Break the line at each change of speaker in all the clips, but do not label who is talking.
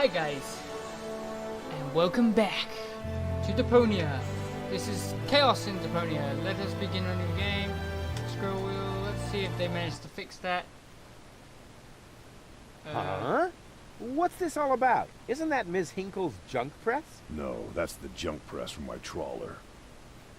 Hi guys, and welcome back to Deponia. This is Chaos in Deponia. Let us begin a new game. Scroll wheel, let's see if they managed to fix that.
Huh? What's this all about? Isn't that Ms. Hinkle's junk press?
No, that's the junk press from my trawler.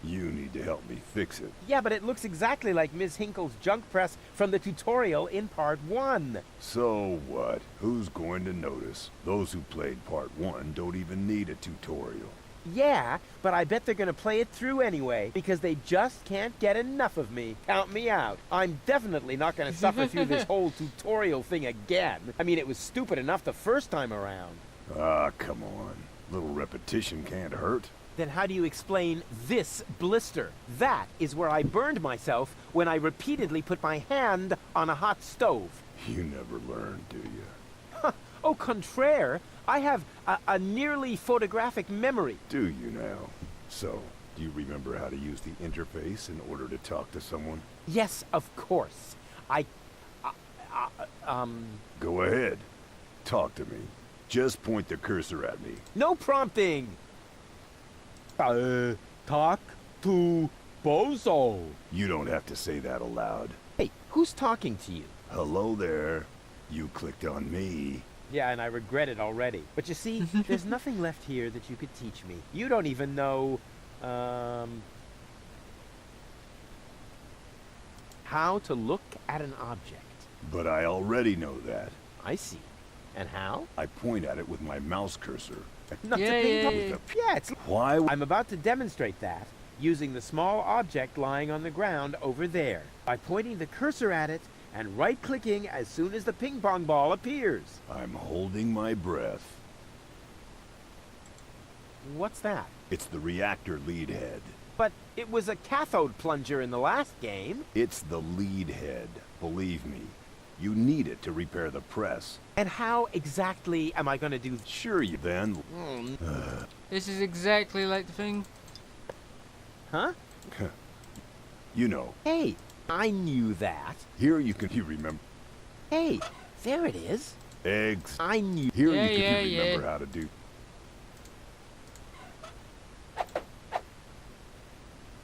You need to help me fix it.
Yeah, but it looks exactly like Ms. Hinkle's junk press from the tutorial in Part 1.
So what? Who's going to notice? Those who played Part 1 don't even need a tutorial.
Yeah, but I bet they're gonna play it through anyway, because they just can't get enough of me. Count me out. I'm definitely not gonna suffer through this whole tutorial thing again. I mean, it was stupid enough the first time around.
Ah, come on. Little repetition can't hurt.
Then how do you explain this blister? That is where I burned myself when I repeatedly put my hand on a hot stove.
You never learn, do you?
Au contraire, I have a nearly photographic memory.
Do you now? So, do you remember how to use the interface in order to talk to someone?
Yes, of course.
Go ahead. Talk to me. Just point the cursor at me.
No prompting! Talk to Bozo.
You don't have to say that aloud.
Hey, who's talking to you?
Hello there. You clicked on me.
Yeah, and I regret it already. But you see, there's nothing left here that you could teach me. You don't even know, how to look at an object.
But I already know that.
I see. And how?
I point at it with my mouse cursor.
Not
Yeah,
to think
yeah,
of
yeah.
the it's
Why?
I'm about to demonstrate that using the small object lying on the ground over there by pointing the cursor at it and right-clicking as soon as the ping pong ball appears.
I'm holding my breath.
What's that?
It's the reactor lead head.
But it was a cathode plunger in the last game.
It's the lead head. Believe me. You need it to repair the press.
And how exactly am I going to do?
Sure you then.
This is exactly like the thing.
Huh?
You know.
Hey, I knew that.
Here you remember.
Hey, there it is.
Eggs.
I knew.
Here
Yeah,
you remember how to do.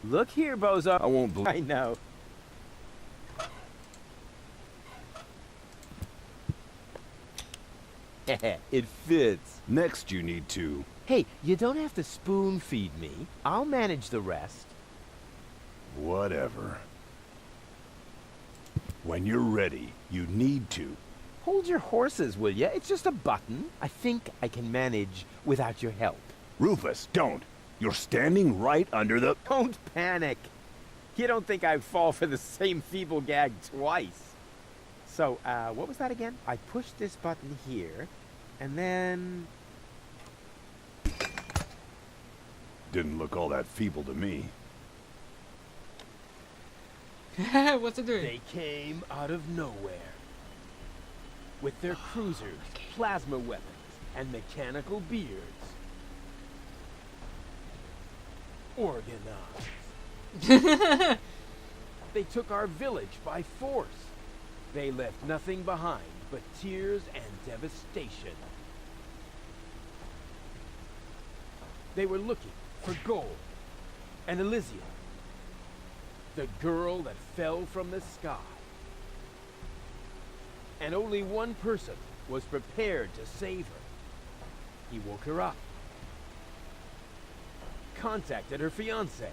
Look here, Bozo.
I won't believe.
I know. It fits.
Next you need to.
Hey, you don't have to spoon feed me. I'll manage the rest.
Whatever. When you're ready, you need to.
Hold your horses, will ya? It's just a button. I think I can manage without your help.
Rufus, don't. You're standing right under the...
Don't panic. You don't think I'd fall for the same feeble gag twice. So, what was that again? I push this button here, and then...
Didn't look all that feeble to me.
What's it doing?
They came out of nowhere. With their cruisers, plasma weapons, and mechanical beards. Organized. They took our village by force. They left nothing behind but tears and devastation. They were looking for gold and Elysium, the girl that fell from the sky. And only one person was prepared to save her. He woke her up, contacted her fiancé,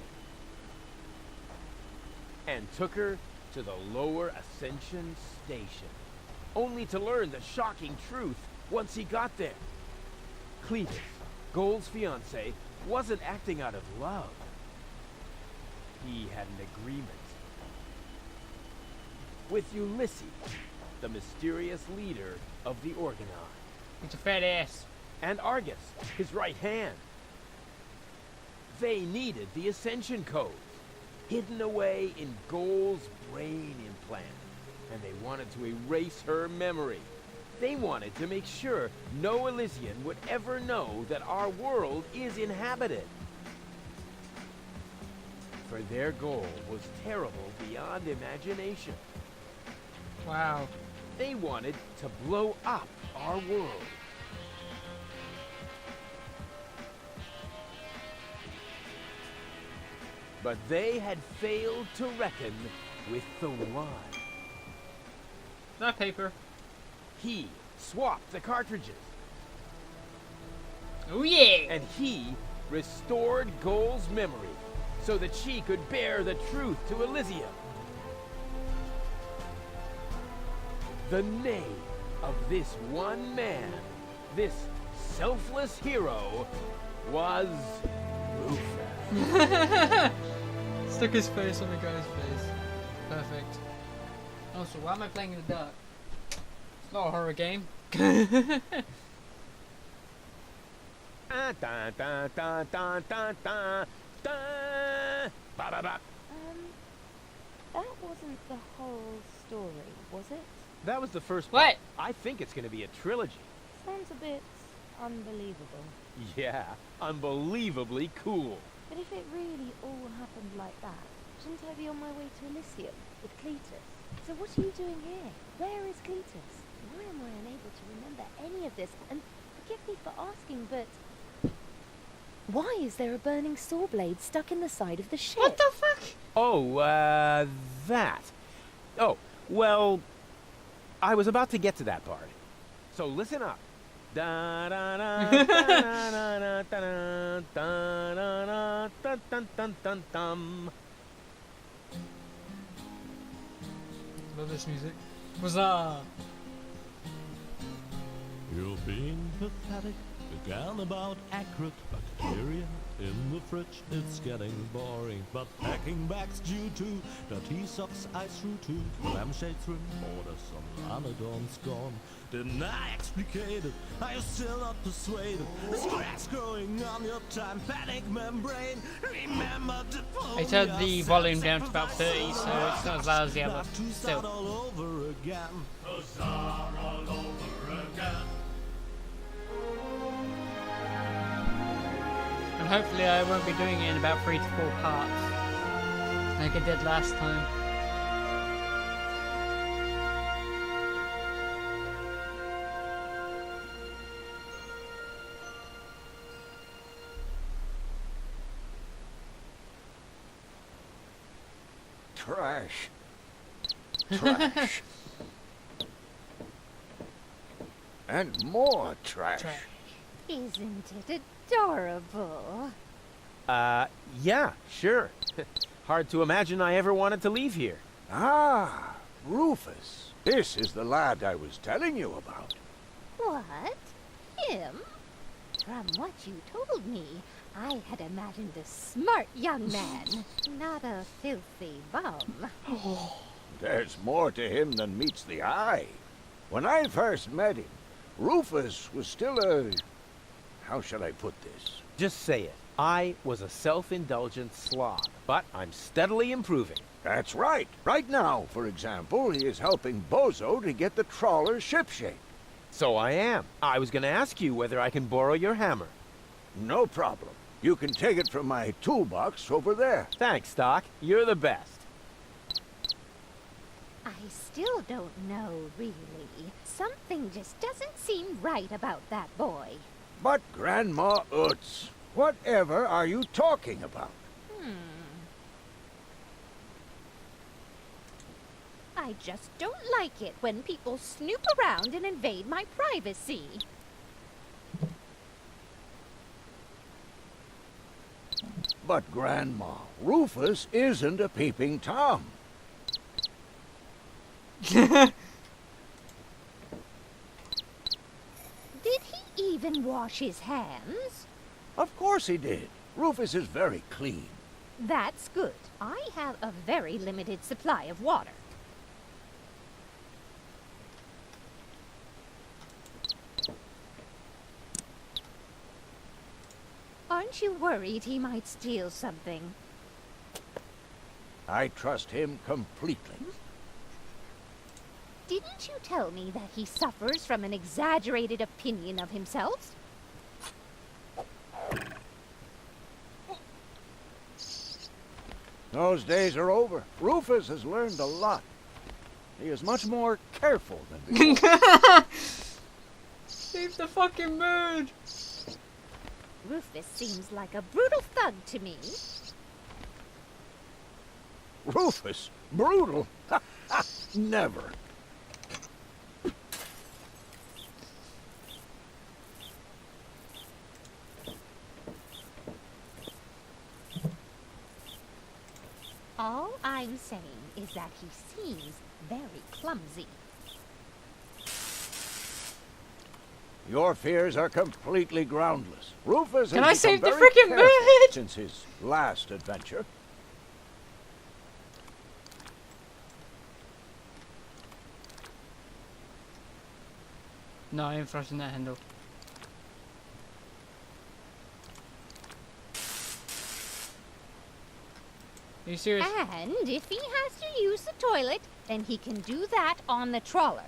and took her to the lower Ascension Station, only to learn the shocking truth once he got there. Cletus, Gold's fiancé, wasn't acting out of love. He had an agreement with Ulysses, the mysterious leader of the Organon,
It's a fat ass.
and Argus, his right hand. They needed the Ascension codes, hidden away in Gold's brain implant, and they wanted to erase her memory. They wanted to make sure no Elysian would ever know that our world is inhabited. For their goal was terrible beyond imagination.
Wow.
They wanted to blow up our world. But they had failed to reckon with the one.
That paper.
He swapped the cartridges.
Oh yeah!
And he restored Goal's memory so that she could bear the truth to Elysium. The name of this one man, this selfless hero, was Rufus.
Stuck his face on the guy's face. Perfect. Also, why am I playing in the dark? It's not a horror game.
Da, da, da, da, da, da, da, da. Ba, ba, ba.
That wasn't the whole story, was it?
That was the first
What?
part. I think it's going to be a trilogy.
Sounds a bit unbelievable.
Yeah, unbelievably cool.
But if it really all happened like that, shouldn't I be on my way to Elysium with Cletus? So what are you doing here? Where is Cletus? Why am I unable to remember any of this? And forgive me for asking, but why is there a burning saw blade stuck in the side of the ship?
What the fuck?
Oh, that. Oh, well, I was about to get to that part. So listen up. Da da da da da da da da da da dun dun dum.
Love this music. Huzzah!
You're being pathetic, again about accurate bacteria in the fridge. It's getting boring, but packing bags due to dirty socks ice through to lampshades room. Order some Lanodon's gone. Didn't I explicate it? Are you still not persuaded? There's grass growing on your tympanic membrane. Remember Deponia.
I turned the volume down to about 30, so it's not as loud as the other.
Start
Still.
all over again. Start all over again.
And hopefully I won't be doing it in about 3 to 4 parts, like I did last time.
Trash. Trash. And more trash.
Trash.
Isn't it adorable?
Yeah, sure. Hard to imagine I ever wanted to leave here.
Ah, Rufus. This is the lad I was telling you about.
What? Him? From what you told me, I had imagined a smart young man, not a filthy bum.
There's more to him than meets the eye. When I first met him, Rufus was still a... How shall I put this?
Just say it. I was a self-indulgent slob, but I'm steadily improving.
That's right. Right now, for example, he is helping Bozo to get the trawler shipshape.
So I am. I was going to ask you whether I can borrow your hammer.
No problem. You can take it from my toolbox over there.
Thanks, Doc. You're the best.
I still don't know, really. Something just doesn't seem right about that boy.
But Grandma Utz, whatever are you talking about?
I just don't like it when people snoop around and invade my privacy.
But Grandma, Rufus isn't a peeping Tom.
Did he even wash his hands?
Of course he did. Rufus is very clean.
That's good. I have a very limited supply of water. Aren't you worried he might steal something?
I trust him completely.
Didn't you tell me that he suffers from an exaggerated opinion of himself?
Those days are over. Rufus has learned a lot. He is much more careful than before.
Leave the fucking mood!
Rufus seems like a brutal thug to me.
Rufus, brutal? Never.
All I'm saying is that he seems very clumsy.
Your fears are completely groundless. Rufus
Can
has
I save
become
the
very
frickin'
careful
bird?
since his last adventure.
No, I ain't thrusting that handle. Are you serious?
And if he has to use the toilet, then he can do that on the trawler.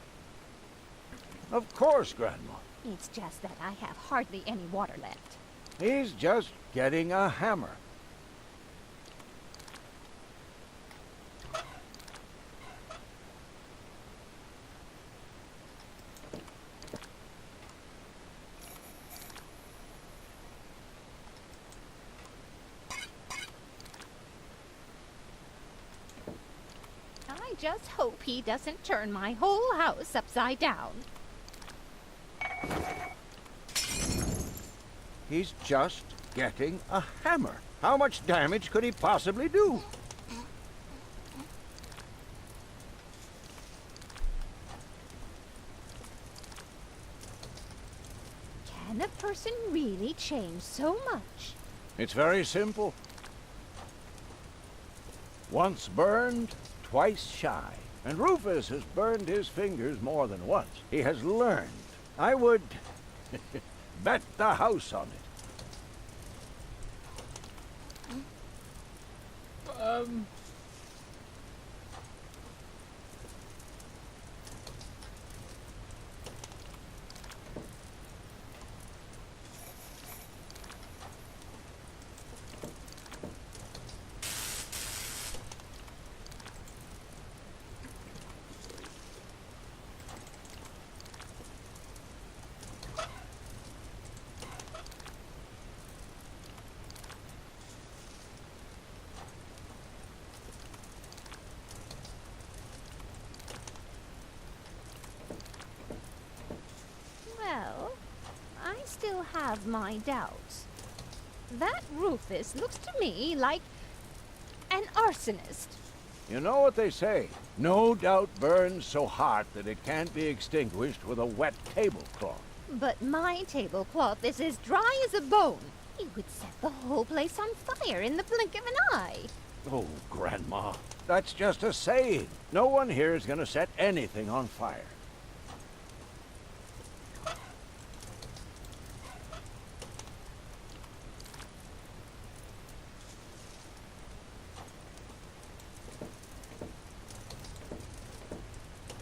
Of course, Grandma.
It's just that I have hardly any water left.
He's just getting a hammer.
I just hope he doesn't turn my whole house upside down.
He's just getting a hammer. How much damage could he possibly do?
Can a person really change so much?
It's very simple. Once burned, twice shy. And Rufus has burned his fingers more than once. He has learned. I would bet the house on it.
Well, I still have my doubts. That Rufus looks to me like an arsonist.
You know what they say? No doubt burns so hot that it can't be extinguished with a wet tablecloth.
But my tablecloth is as dry as a bone. He would set the whole place on fire in the blink of an eye.
Oh, Grandma, that's just a saying. No one here is going to set anything on fire.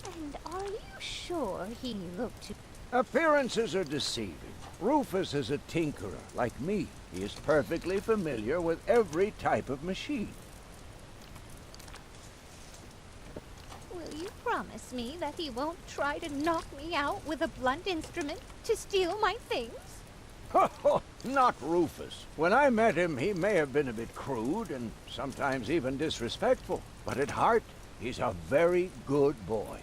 And are you sure he looked to...
Appearances are deceiving. Rufus is a tinkerer, like me. He is perfectly familiar with every type of machine.
Will you promise me that he won't try to knock me out with a blunt instrument to steal my things?
Not Rufus. When I met him, he may have been a bit crude and sometimes even disrespectful. But at heart, he's a very good boy.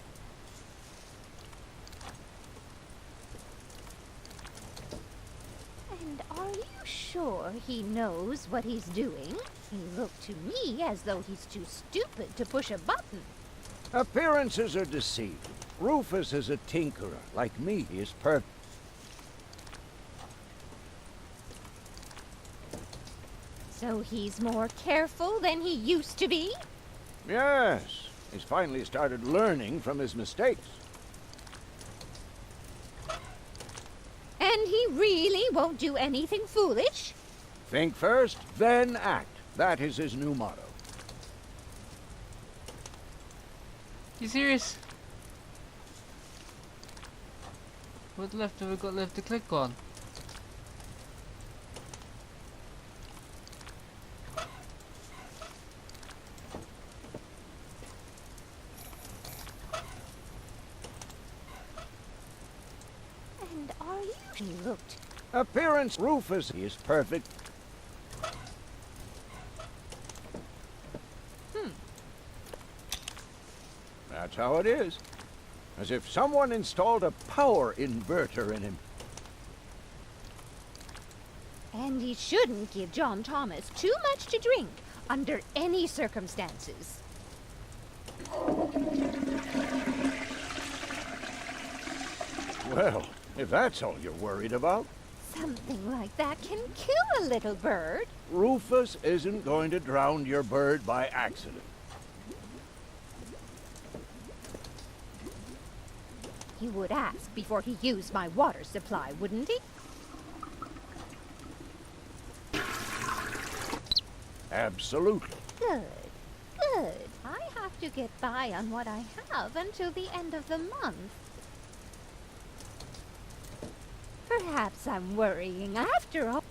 And are you sure he knows what he's doing? He looked to me as though he's too stupid to push a button.
Appearances are deceiving. Rufus is a tinkerer, like me. He is perfect.
So he's more careful than he used to be?
Yes, he's finally started learning from his mistakes.
And he really won't do anything foolish?
Think first, then act. That is his new motto.
You serious? What left have we got left to click on?
And are you... He looked...
Appearance, Rufus, he is perfect. how it is. As if someone installed a power inverter in him.
And he shouldn't give John Thomas too much to drink under any circumstances.
Well, if that's all you're worried about,
Something like that can kill a little bird.
Rufus isn't going to drown your bird by accident.
He would ask before he used my water supply, wouldn't he?
Absolutely.
Good. Good. I have to get by on what I have until the end of the month. Perhaps I'm worrying after all.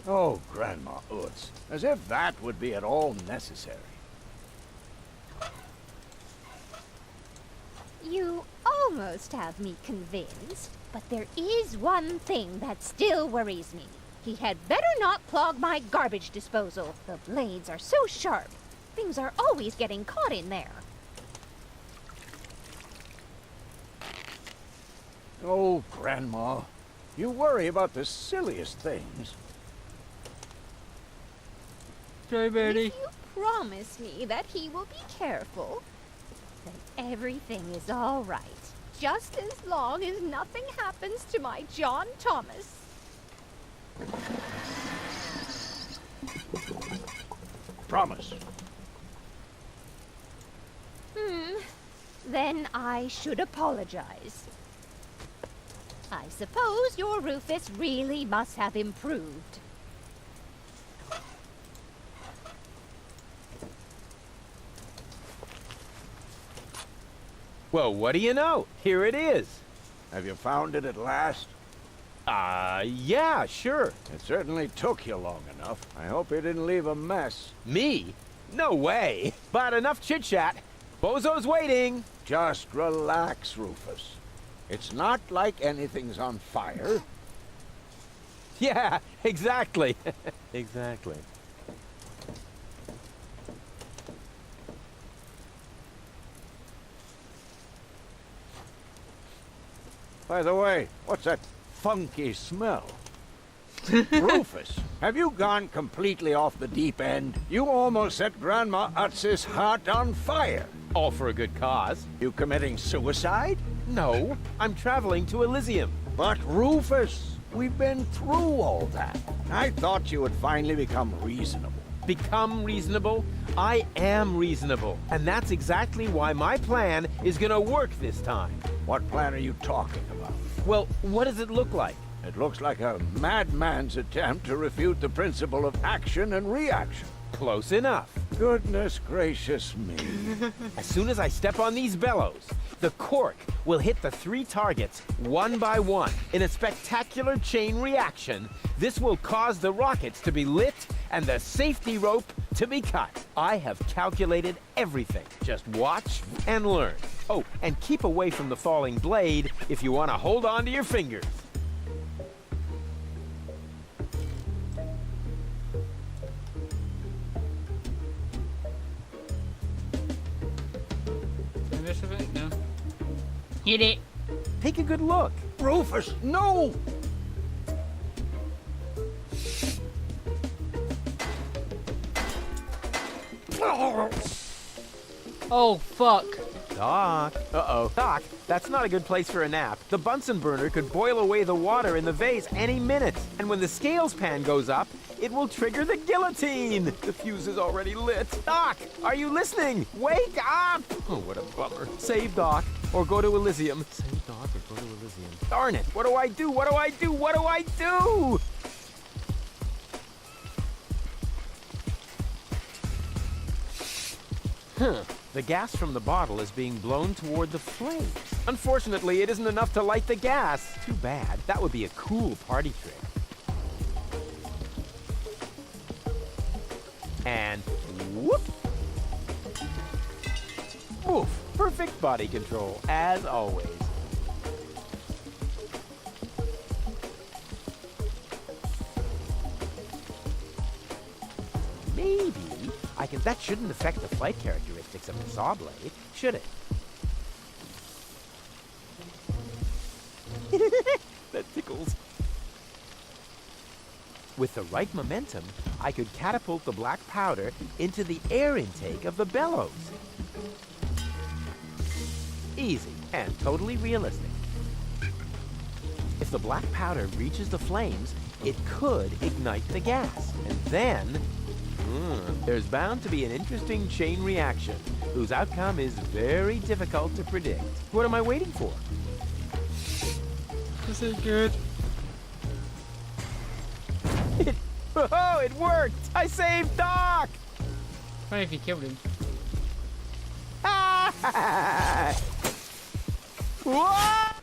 Oh, Grandma Utz, as if that would be at all necessary.
You almost have me convinced, but there is one thing that still worries me. He had better not clog my garbage disposal. The blades are so sharp. Things are always getting caught in there.
Oh, Grandma, you worry about the silliest things.
Sorry, Birdie.
If you promise me that he will be careful, then everything is all right. Just as long as nothing happens to my John Thomas.
Promise.
Then I should apologize. I suppose your Rufus really must have improved.
Well, what do you know? Here it is.
Have you found it at last?
Yeah, sure.
It certainly took you long enough. I hope you didn't leave a mess.
Me? No way. But enough chit-chat. Bozo's waiting.
Just relax, Rufus. It's not like anything's on fire.
Yeah, exactly. Exactly.
By the way, what's that funky smell? Rufus, have you gone completely off the deep end? You almost set Grandma Utz's heart on fire.
All for a good cause.
You committing suicide?
No, I'm traveling to Elysium.
But Rufus, we've been through all that. I thought you would finally become reasonable.
Become reasonable? I am reasonable. And that's exactly why my plan is gonna work this time.
What plan are you talking about?
Well, what does it look like?
It looks like a madman's attempt to refute the principle of action and reaction.
Close enough.
Goodness gracious me.
As soon as I step on these bellows, the cork will hit the 3 targets one by one in a spectacular chain reaction. This will cause the rockets to be lit and the safety rope to be cut. I have calculated everything. Just watch and learn. Oh, and keep away from the falling blade if you want to hold on to your fingers.
This of it? No. Hit it.
Take a good look.
Rufus, no!
Oh, fuck.
Doc. Uh-oh. Doc, that's not a good place for a nap. The Bunsen burner could boil away the water in the vase any minute. And when the scales pan goes up, it will trigger the guillotine. The fuse is already lit. Doc, are you listening? Wake up! Oh, what a bummer. Save Doc, or go to Elysium. Save Doc, or go to Elysium. Darn it. What do I do? What do I do? What do I do? The gas from the bottle is being blown toward the flames. Unfortunately, it isn't enough to light the gas. Too bad. That would be a cool party trick. And whoop! Oof! Perfect body control, as always. Maybe That shouldn't affect the flight characteristics of the saw blade, should it? That tickles. With the right momentum, I could catapult the black powder into the air intake of the bellows. Easy and totally realistic. If the black powder reaches the flames, it could ignite the gas. And then, there's bound to be an interesting chain reaction, whose outcome is very difficult to predict. What am I waiting for?
This is good.
Oh, it worked! I saved Doc!
Funny if you killed him.
What?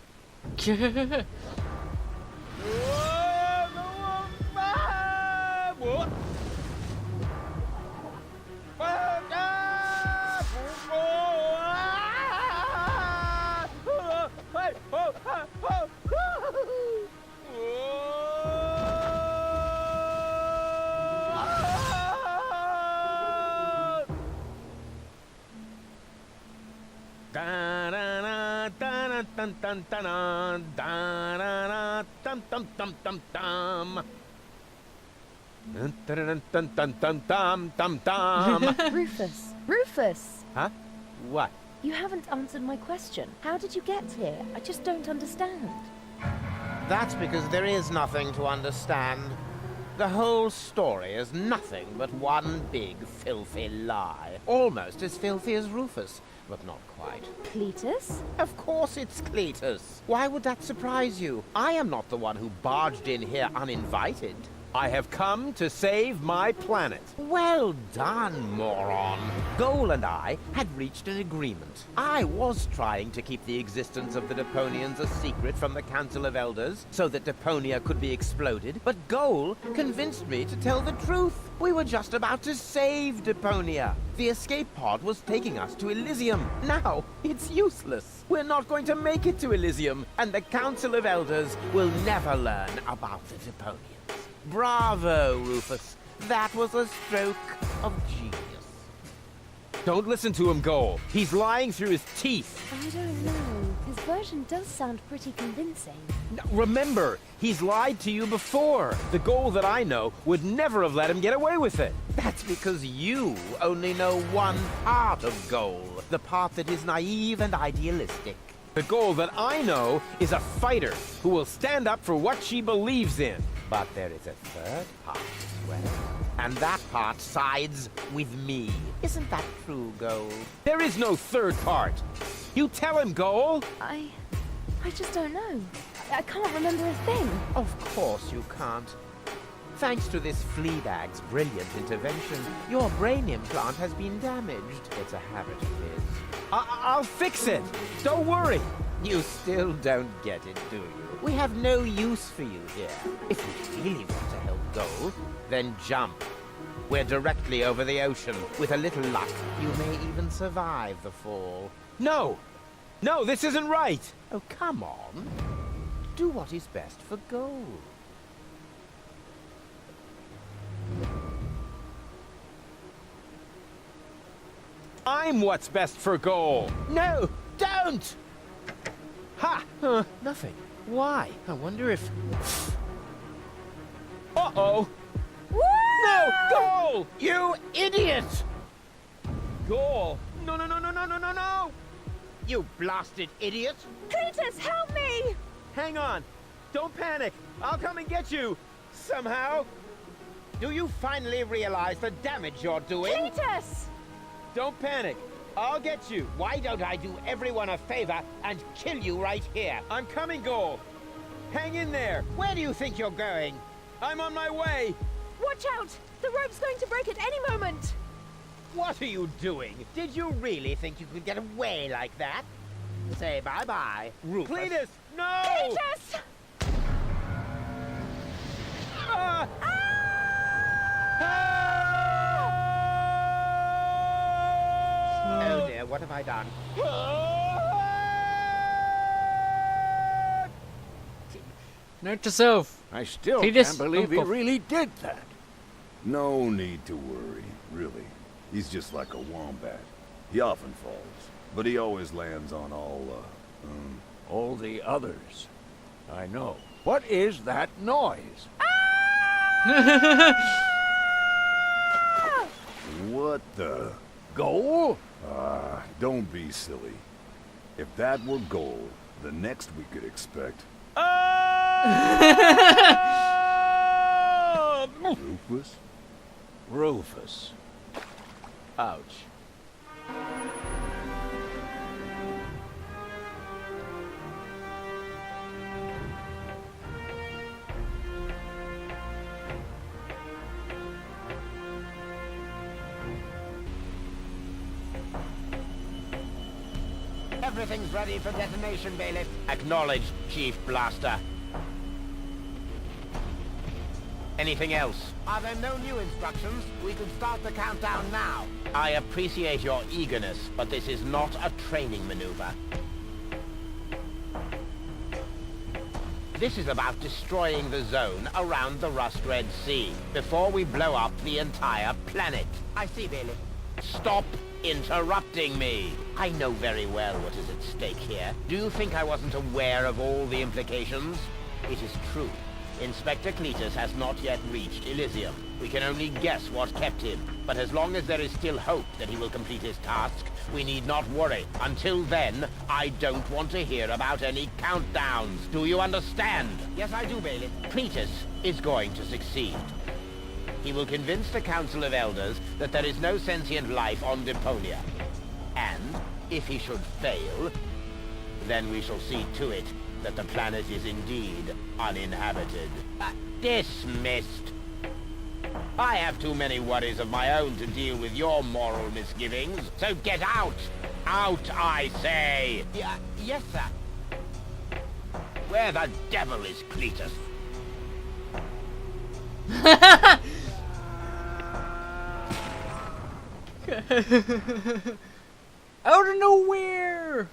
Rufus! Rufus!
Huh? What?
You haven't answered my question. How did you get here? I just don't understand.
That's because there is nothing to understand. The whole story is nothing but one big filthy lie. Almost as filthy as Rufus, but not quite.
Cletus?
Of course it's Cletus. Why would that surprise you? I am not the one who barged in here uninvited.
I have come to save my planet.
Well done, moron. Goal and I had reached an agreement. I was trying to keep the existence of the Deponians a secret from the Council of Elders so that Deponia could be exploded, but Goal convinced me to tell the truth. We were just about to save Deponia. The escape pod was taking us to Elysium. Now, it's useless. We're not going to make it to Elysium, and the Council of Elders will never learn about the Deponians. Bravo, Rufus. That was a stroke of genius.
Don't listen to him, Goal. He's lying through his teeth.
I don't know. His version does sound pretty convincing.
Now, remember, he's lied to you before. The Goal that I know would never have let him get away with it.
That's because you only know one part of Goal, the part that is naive and idealistic.
The Goal that I know is a fighter who will stand up for what she believes in.
But there is a third part as well. And that part sides with me. Isn't that true, Goal?
There is no third part. You tell him, Goal.
I just don't know. I can't remember a thing.
Of course you can't. Thanks to this Fleabag's brilliant intervention, your brain implant has been damaged. It's a habit of his.
I'll fix it. Don't worry.
You still don't get it, do you? We have no use for you here. If you really want to help Goal, then jump. We're directly over the ocean. With a little luck, you may even survive the fall.
No! No, this isn't right!
Oh, come on. Do what is best for Goal.
I'm what's best for Goal.
No, don't!
Ha! Nothing. Why? I wonder if... Uh-oh! No! Goal!
You idiot!
Goal! No, no, no, no, no, no, no, no!
You blasted idiot!
Cletus, help me!
Hang on! Don't panic! I'll come and get you! Somehow!
Do you finally realize the damage you're doing?
Cletus!
Don't panic! I'll get you!
Why don't I do everyone a favor and kill you right here?
I'm coming, Goal! Hang in there!
Where do you think you're going?
I'm on my way!
Watch out! The rope's going to break at any moment!
What are you doing? Did you really think you could get away like that? Say bye-bye, Rufus.
Cletus! No!
Cletus!
Ah!
Oh dear, what have I done?
Note to self.
I still
Cletus,
can't believe
don't
he
go.
really did that.
No need to worry, really. He's just like a wombat. He often falls, but he always lands on
All the others. I know. What is that noise?
What the?
Goal?
Don't be silly. If that were gold, the next we could expect... Rufus?
Rufus. Ouch.
Everything's ready for detonation, Bailiff. Acknowledged, Chief Blaster. Anything else? Are there no new instructions? We can start the countdown now. I appreciate your eagerness, but this is not a training maneuver. This is about destroying the zone around the Rust Red Sea before we blow up the entire planet. I see, Bailiff. Stop interrupting me. I know very well what is at stake here. Do you think I wasn't aware of all the implications? It is true. Inspector Cletus has not yet reached Elysium. We can only guess what kept him. But as long as there is still hope that he will complete his task, we need not worry. Until then, I don't want to hear about any countdowns. Do you understand? Yes, I do, Bailiff. Cletus is going to succeed. He will convince the Council of Elders that there is no sentient life on Deponia. And, if he should fail, then we shall see to it that the planet is indeed uninhabited. Dismissed. I have too many worries of my own to deal with your moral misgivings, so get out! Out, I say! Yes, sir. Where the devil is Cletus?
Out of nowhere!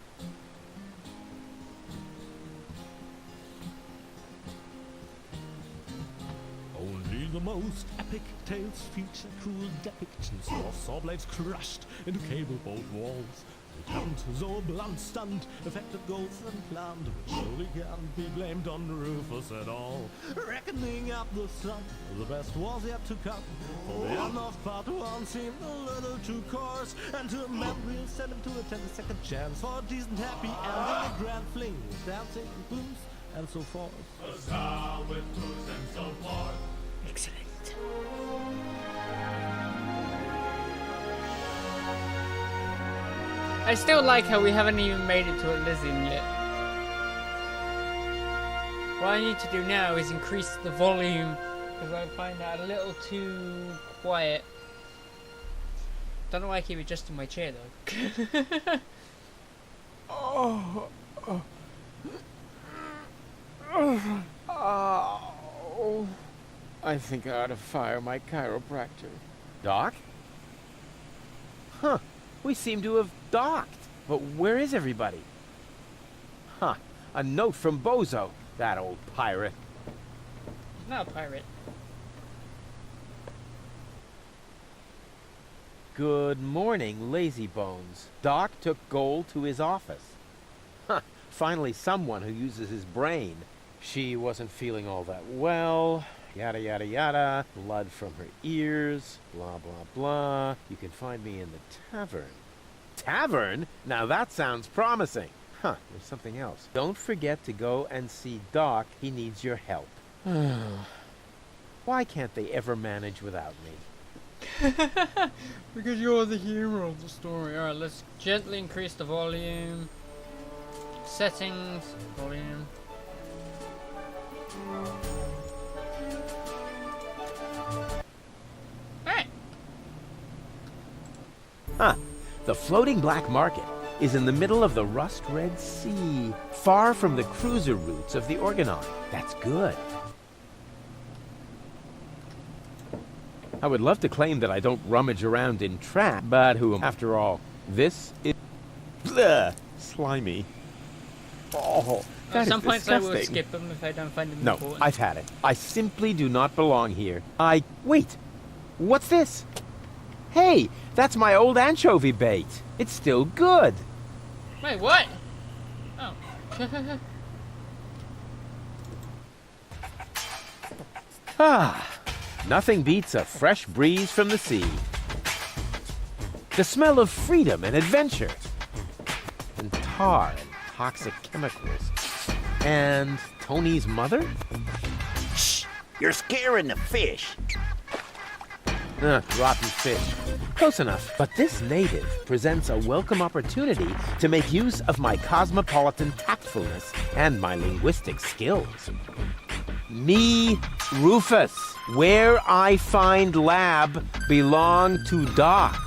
Only the most epic tales feature cruel depictions of saw blades crushed into cable boat walls. The count, though blunt stunt, affected goals and planned, but surely can't be blamed on Rufus at all. Reckoning up the sum, the best was yet to come. For the end of part one seemed a little too coarse, and to a man we'll send him to attend a second chance for a decent happy ending, a grand fling, dancing, blues, and so forth.
Excellent. I still like how we haven't even made it to Elysium yet. What I need to do now is increase the volume because I find that a little too quiet. Don't know why I keep adjusting my chair though.
I think I ought to fire my chiropractor.
Doc? Huh. We seem to have docked. But where is everybody? Huh. A note from Bozo, that old pirate.
He's not a pirate.
Good morning, Lazy Bones. Doc took Gold to his office. Huh. Finally someone who uses his brain. She wasn't feeling all that well. Yada, yada, yada. Blood from her ears. Blah, blah, blah. You can find me in the tavern. Tavern? Now that sounds promising. Huh, there's something else. Don't forget to go and see Doc. He needs your help. Why can't they ever manage without me?
Because you're the hero of the story. Alright, let's gently increase the volume. Settings, volume. Alright.
Huh. The floating black market is in the middle of the Rust Red Sea, far from the cruiser routes of the Organon. That's good. I would love to claim that I don't rummage around in trap, but who am after all? This is slimy. Oh, that
At some
is
points I will
disgusting.
skip them if I don't find them
No,
important.
I've had it. I simply do not belong here. Wait. What's this? Hey, that's my old anchovy bait. It's still good.
Wait, what? Oh.
Ah, nothing beats a fresh breeze from the sea. The smell of freedom and adventure. And tar and toxic chemicals. And Tony's mother?
Shh! You're scaring the fish.
Rotten fish. Close enough. But this native presents a welcome opportunity to make use of my cosmopolitan tactfulness and my linguistic skills. Me, Rufus, where I find lab belong to Doc.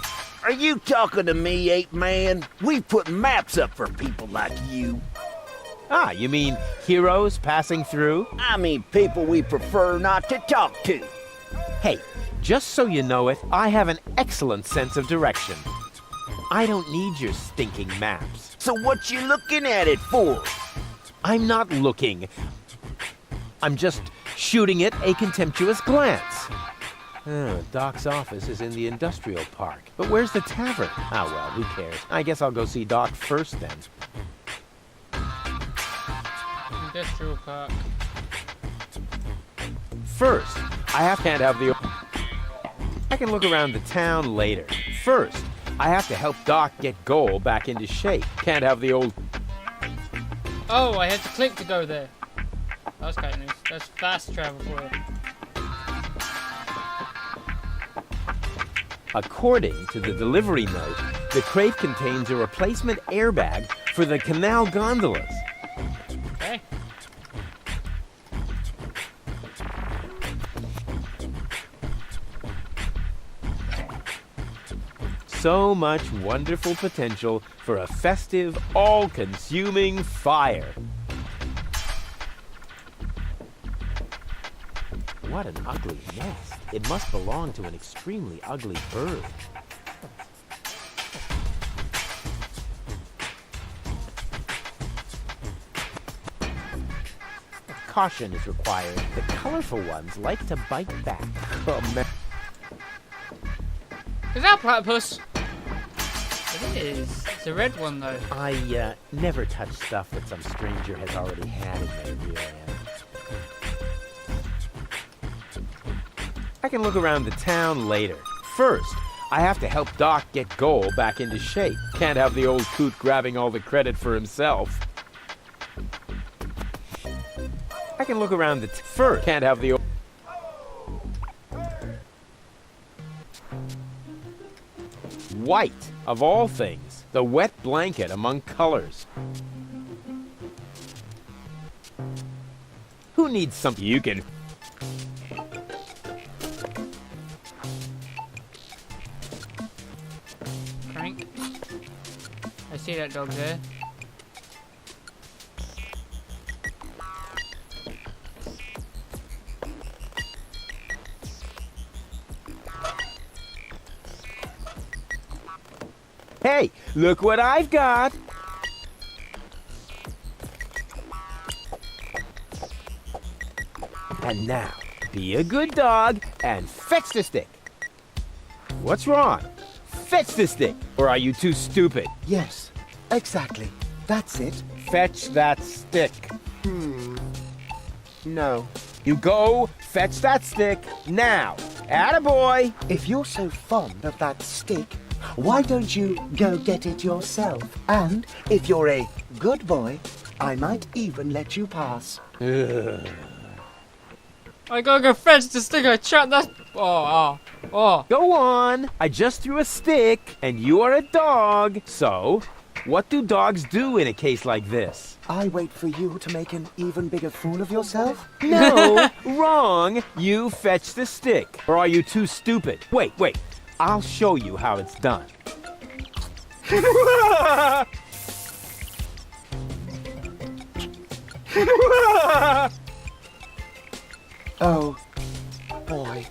Are you talking to me, ape man? We put maps up for people like you.
Ah, you mean heroes passing through?
I mean people we prefer not to talk to.
Hey, just so you know it, I have an excellent sense of direction. I don't need your stinking maps.
So what you looking at it for?
I'm not looking. I'm just shooting it a contemptuous glance. Doc's office is in the industrial park. But where's the tavern? Ah, well, who cares? I guess I'll go see Doc first then.
Industrial park.
First, can't have the... I can look around the town later. First, I have to help Doc get Goal back into shape. Can't have the old...
Oh, I had to click to go there. That's kind of nice. That's fast travel for you.
According to the delivery note, the crate contains a replacement airbag for the canal gondolas.
Okay.
So much wonderful potential for a festive, all-consuming fire. What an ugly nest. It must belong to an extremely ugly bird. Caution is required. The colorful ones like to bite back. Oh, man.
Is that a platypus? It is. It's a red one though.
I never touch stuff that some stranger has already had in their rear end. I can look around the town later. First, I have to help Doc get Goal back into shape. Can't have the old coot grabbing all the credit for himself. I can look around the first. Can't have the old... White, of all things. The wet blanket among colors. Who needs something you can...
Crank. I see that dog there.
Hey, look what I've got! And now, be a good dog and fetch the stick. What's wrong? Fetch the stick, or are you too stupid?
Yes, exactly. That's it.
Fetch that stick.
No.
You go fetch that stick now. Attaboy!
If you're so fond of that stick, why don't you go get it yourself? And if you're a good boy, I might even let you pass.
Ugh.
I gotta go fetch the stick. I trapped that. Oh.
Go on. I just threw a stick, and you are a dog. So, what do dogs do in a case like this?
I wait for you to make an even bigger fool of yourself?
No, wrong. You fetch the stick. Or are you too stupid? Wait. I'll show you how it's done.
Oh, boy.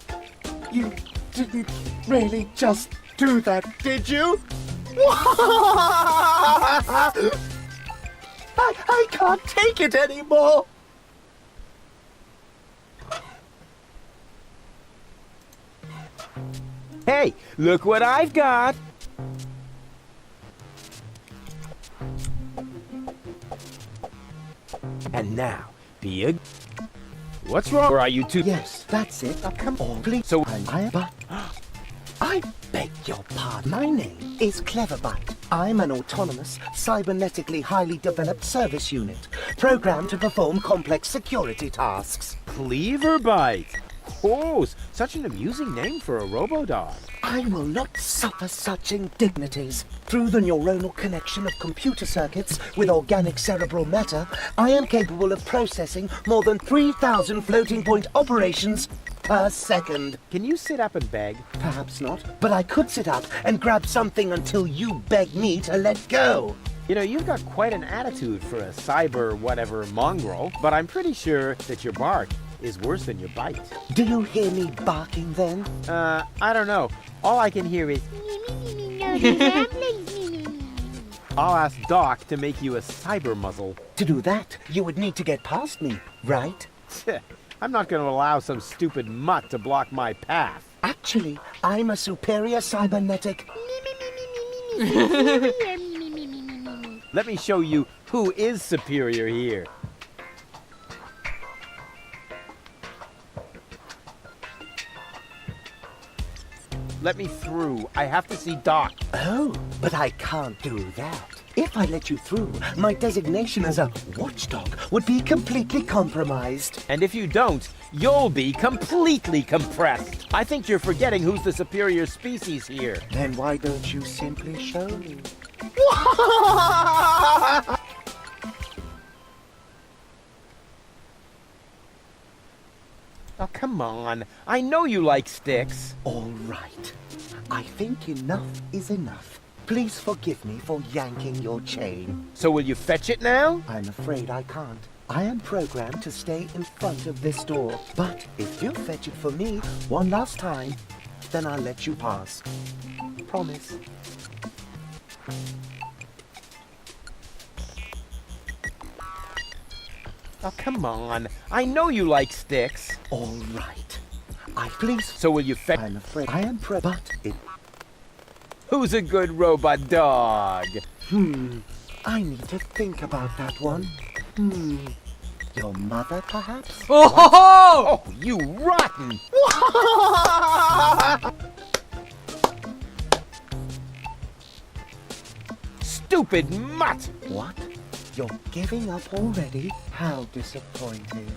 You didn't really just do that, did you? I can't take it anymore.
Hey, look what I've got! And now, be a... What's wrong? Or are you two...
Yes, that's it. Oh, come on, please.
So-
but I beg your pardon. My name is Cleverbite. I'm an autonomous, cybernetically highly developed service unit, programmed to perform complex security tasks.
Cleverbite! Oh, such an amusing name for a robo-dog.
I will not suffer such indignities. Through the neuronal connection of computer circuits with organic cerebral matter, I am capable of processing more than 3,000 floating point operations per second.
Can you sit up and beg?
Perhaps not, but I could sit up and grab something until you beg me to let go.
You know, you've got quite an attitude for a cyber whatever mongrel, but I'm pretty sure that your bark is worse than your bite.
Do you hear me barking then?
I don't know. All I can hear is... I'll ask Doc to make you a cyber muzzle.
To do that, you would need to get past me, right?
I'm not going to allow some stupid mutt to block my path.
Actually, I'm a superior cybernetic...
Let me show you who is superior here. Let me through. I have to see Doc.
Oh, but I can't do that. If I let you through, my designation as a watchdog would be completely compromised.
And if you don't, you'll be completely compressed. I think you're forgetting who's the superior species here.
Then why don't you simply show me?
Oh, come on. I know you like sticks.
All right. I think enough is enough. Please forgive me for yanking your chain.
So will you fetch it now?
I'm afraid I can't. I am programmed to stay in front of this door. But if you fetch it for me one last time, then I'll let you pass. Promise.
Oh, come on. I know you like sticks.
All right. I please...
So will you fetch...
I'm afraid I am but it...
Who's a good robot dog?
I need to think about that one. Your mother, perhaps?
Oh, you rotten! Stupid mutt!
What? You're giving up already? How disappointing.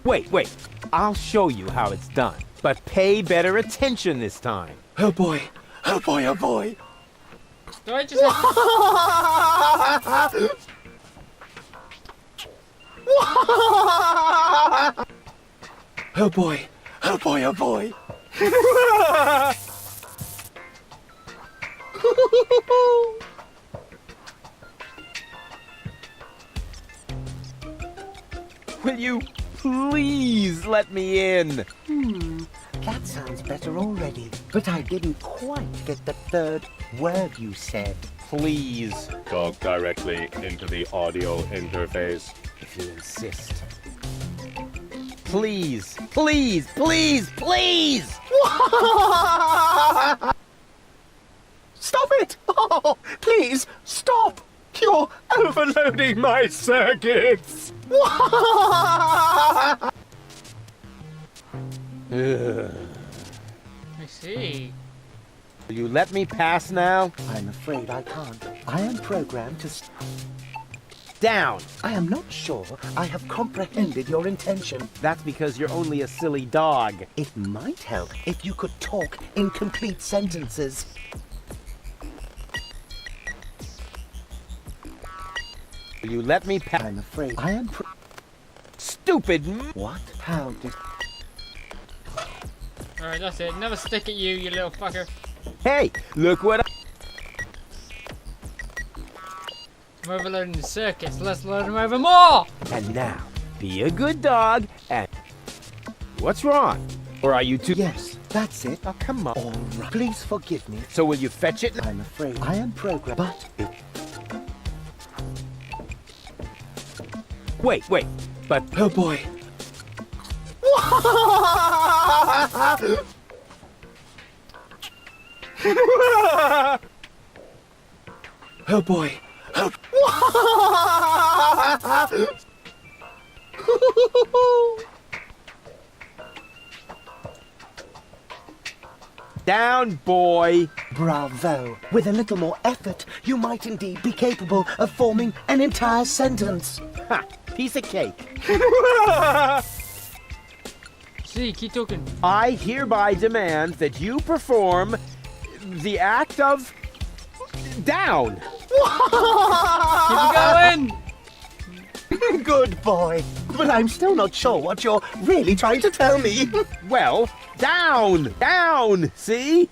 Wait. I'll show you how it's done. But pay better attention this time.
Oh boy. Oh boy, oh boy.
Do I just have...
Oh boy. Oh boy, oh boy.
Will you please let me in?
That sounds better already. But I didn't quite get the third word you said.
Please,
Talk directly into the audio interface.
if you insist. Please, please, please, please!
Stop it! Oh, please, stop! You're overloading my circuits!
I see.
Will you let me pass now?
I'm afraid I can't. I am programmed to...
Down!
I am not sure I have comprehended your intention.
That's because you're only a silly dog.
It might help if you could talk in complete sentences.
Will you let me pass?
I'm afraid I am
Stupid
What? How did...
Alright, that's it. Never stick at you, you little fucker.
Hey, look what
I'm overloading the circuits. Let's load them over more!
And now, be a good dog and... What's wrong? Or are you too...
Yes, that's it.
Oh, come on.
All right. Please forgive me.
So will you fetch it?
I'm afraid I am programmed, but it...
Wait, but
Oh boy. Oh boy.
down, boy.
Bravo. With a little more effort, you might indeed be capable of forming an entire sentence.
Ha, piece of cake.
See, keep talking.
I hereby demand that you perform the act of down.
Keep going!
Good boy. But I'm still not sure what you're really trying to tell me.
Well, down, see?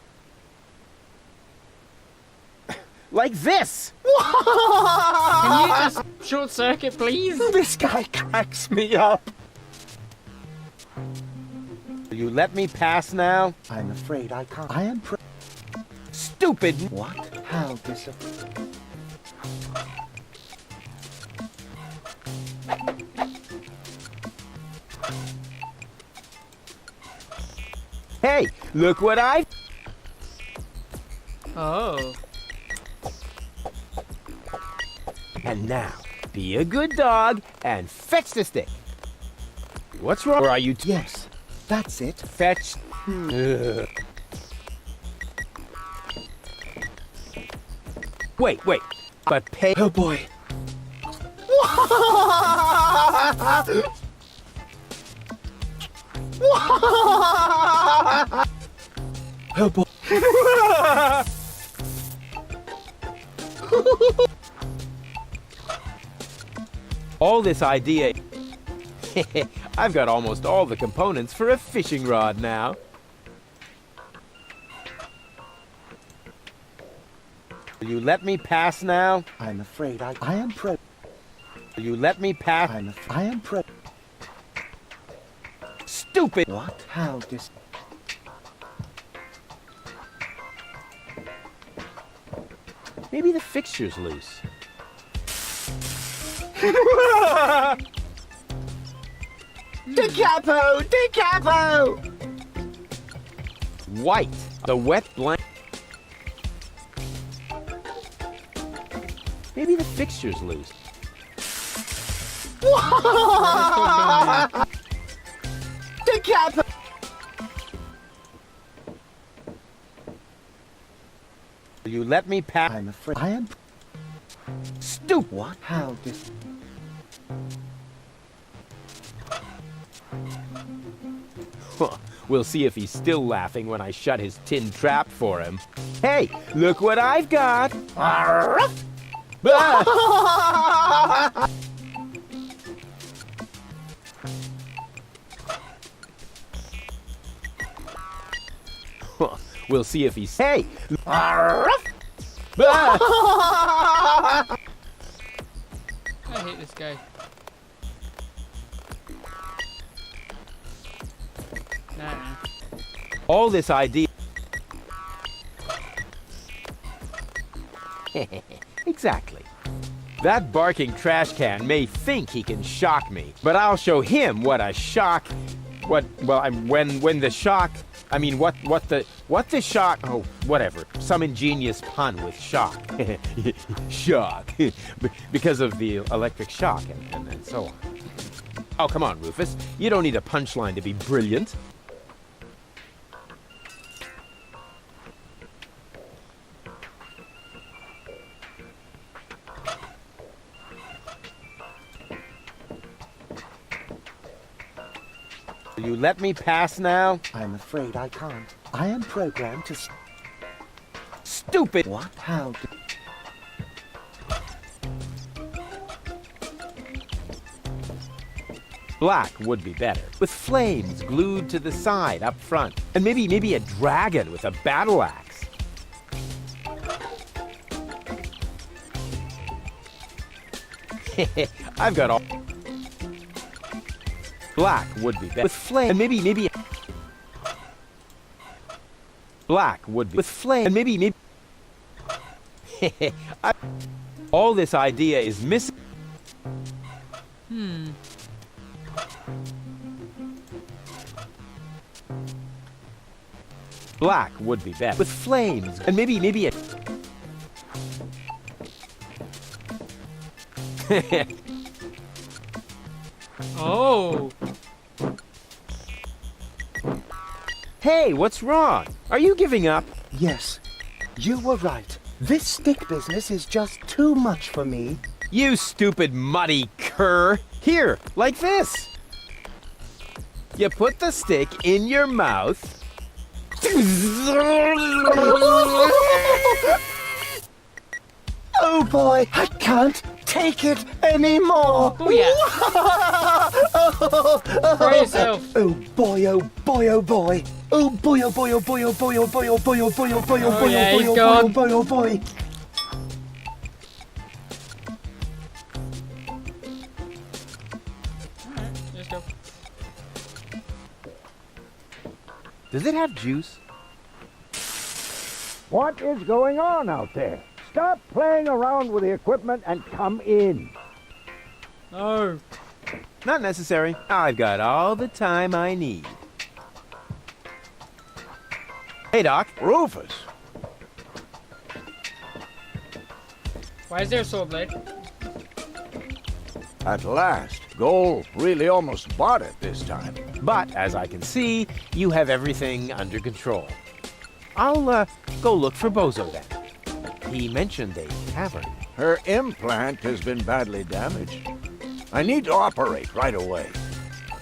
Like this.
Can you just short circuit, please?
This guy cracks me up.
Will you let me pass now?
I'm afraid I can't. I am
Stupid.
What? How disappointing.
Hey, look what I...
Oh.
And now, be a good dog and fetch the stick. What's wrong? Or are you...
Yes, that's it.
Fetch... Ugh. Wait, but pay...
Oh boy. Oh boy.
All this idea... I've got almost all the components for a fishing rod now. Will you let me pass now?
I'm afraid I am pro.
Will you let me pass?
I am pro.
Stupid!
What? How dis...
Maybe the fixture's loose.
Decapo!
White. The wet blank. Maybe the fixture's loose.
Decapo!
Will you let me pass?
I'm afraid I am...
Stupid!
What? How dis...
We'll see if he's still laughing when I shut his tin trap for him. Hey, look what I've got! Ah! We'll see if he's... Hey!
I hate this guy. Nah.
All this idea... Exactly. That barking trash can may think he can shock me, but I'll show him what a shock... When the shock... I mean, what the shock... Oh, whatever. Some ingenious pun with shock. Shock. Because of the electric shock and so on. Oh, come on, Rufus. You don't need a punchline to be brilliant. Will you let me pass now?
I'm afraid I can't. I am programmed to...
Stupid!
What? How di...
Black would be better, with flames glued to the side up front. And maybe a dragon with a battle axe. I've got all... Black would be better, with flame. And maybe... Black would be... With flame. And maybe... All this idea is missing... Black would be best. With flames. And maybe a...
Oh.
Hey, what's wrong? Are you giving up?
Yes, you were right. This stick business is just too much for me.
You stupid muddy cur. Here, like this. You put the stick in your mouth.
Oh boy, I can't take it anymore.
Oh yeah. Try yourself.
Oh boy, oh boy, oh boy. Oh boy, oh boy, oh boy, oh boy, oh boy, oh boy, oh boy, oh boy, oh boy,
yeah,
oh
he's
boy,
gone.
oh boy, oh boy.
Let's go.
Does it have juice?
What is going on out there? Stop playing around with the equipment and come in.
No.
Not necessary. I've got all the time I need. Hey, Doc.
Rufus,
Why is there a sword blade?
at last. Goal really almost bought it this time.
But, as I can see, you have everything under control. I'll, go look for Bozo then. He mentioned a tavern.
Her implant has been badly damaged. I need to operate right away.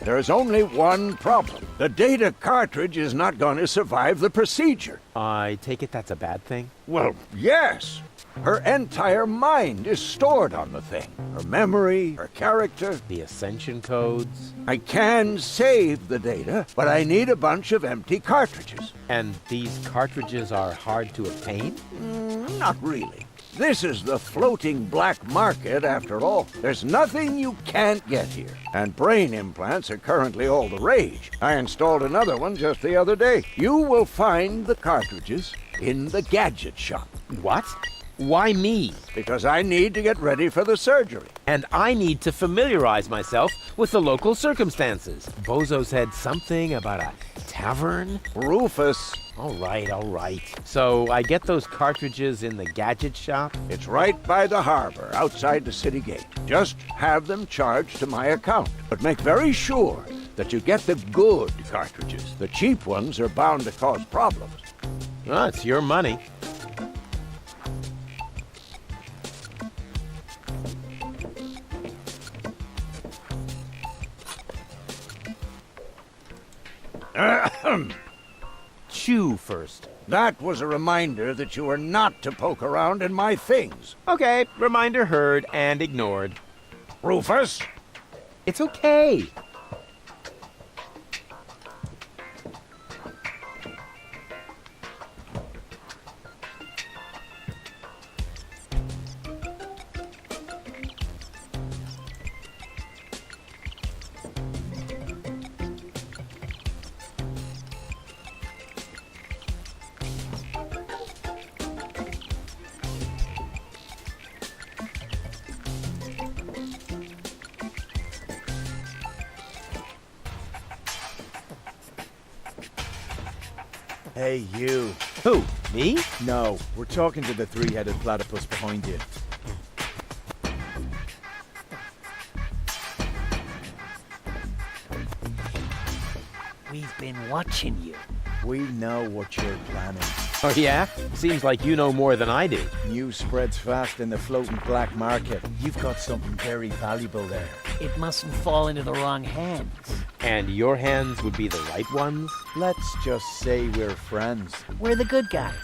There's only one problem. The data cartridge is not going to survive the procedure.
I take it that's a bad thing?
Well, yes. Her entire mind is stored on the thing. Her memory, her character.
The Ascension codes?
I can save the data, but I need a bunch of empty cartridges.
And these cartridges are hard to obtain?
Not really. This is the floating black market, after all. There's nothing you can't get here. And brain implants are currently all the rage. I installed another one just the other day. You will find the cartridges in the gadget shop.
What? Why me?
Because I need to get ready for the surgery.
And I need to familiarize myself with the local circumstances. Bozo said something about a tavern?
Rufus,
All right. So I get those cartridges in the gadget shop?
it's right by the harbor, outside the city gate. Just have them charged to my account. But make very sure that you get the good cartridges. The cheap ones are bound to cause problems.
Oh, it's your money. Chew first.
That was a reminder that you are not to poke around in my things.
Okay, reminder heard and ignored.
Rufus?
It's okay.
Hey, you.
Who? Me?
No, we're talking to the three-headed platypus behind you.
We've been watching you.
We know what you're planning.
Oh, yeah? Seems like you know more than I do.
News spreads fast in the floating black market. You've got something very valuable there.
It mustn't fall into the wrong hands.
And your hands would be the right ones?
Let's just say we're friends.
We're the good guys.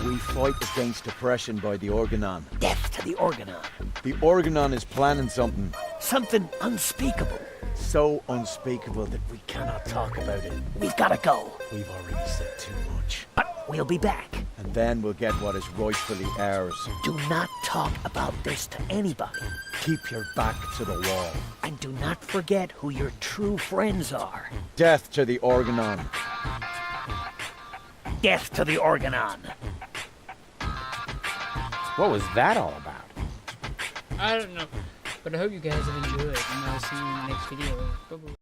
We fight against oppression by the Organon.
Death to the Organon.
The Organon is planning something
Something unspeakable.
so unspeakable that we cannot talk about it.
We've got to go.
We've already said too much.
But we'll be back.
And then we'll get what is rightfully ours.
Do not talk about this to anybody.
Keep your back to the wall.
And do not forget who your true friends are.
Death to the Organon.
Death to the Organon.
What was that all about?
I don't know. But I hope you guys have enjoyed, and I'll see you in the next video. Bye-bye.